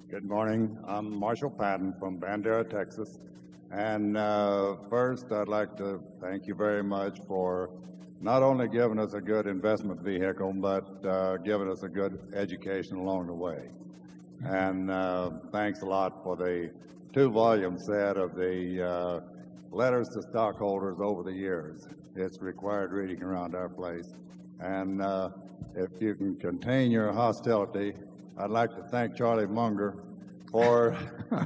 Good morning. I'm Marshall Patton from Bandera, Texas. And first, I'd like to thank you very much for not only giving us a good investment vehicle, but giving us a good education along the way. And thanks a lot for the 2-volume set of the letters to stockholders over the years. It's required reading around our place. And if you can contain your hostility, I'd like to thank Charlie Munger for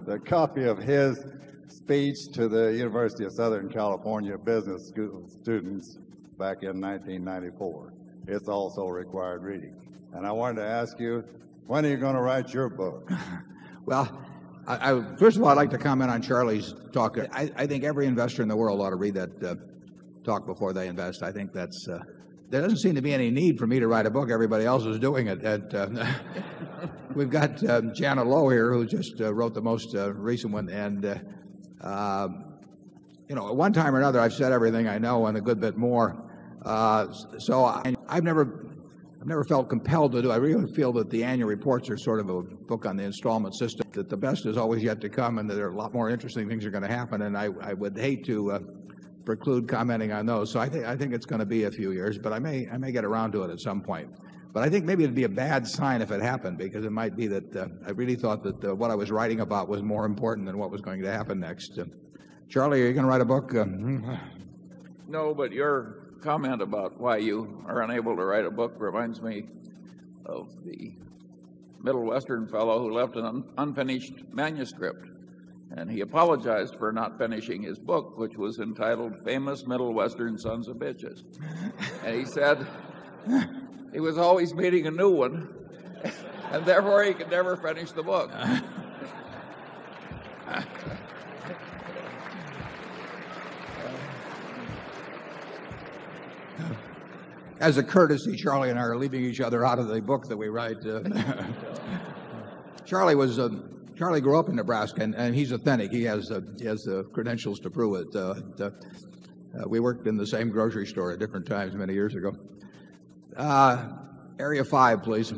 the copy of his speech to the University of Southern California business school students back in 1994. It's also required reading. And I wanted to ask you, when are you going to write your book? Well, first of all, I'd like to comment on Charlie's talk. I think every investor in the world ought to read that talk before they invest. I think that's there doesn't seem to be any need for me to write a book. Everybody else is doing it. We've got Janet Lowe here, who just wrote the most recent one. And, you know, at one time or another, I've said everything I know and a good bit more. So I've never felt compelled to do. I really feel that the annual reports are sort of a book on the installment system, that the best is always yet to come and that there are a lot more interesting things are going to happen. And I would hate to preclude commenting on those. So I think it's going to be a few years, but I may get around to it at some point. But I think maybe it'd be a bad sign if it happened, because it might be that I really thought that what I was writing about was more important than what was going to happen next. Charlie, are you going to write a book? No, but your comment about why you are unable to write a book reminds me of the Middle Western fellow who left an unfinished manuscript. And he apologized for not finishing his book, which was entitled Famous Middle Western Sons of Bitches. And he said he was always meeting a new one, and therefore he could never finish the book. As a courtesy, Charlie and I are leaving each other out of the book that we write. Charlie grew up in Nebraska, and he's authentic. He has the credentials to prove it. We worked in the same grocery store at different times many years ago. Area 5, please.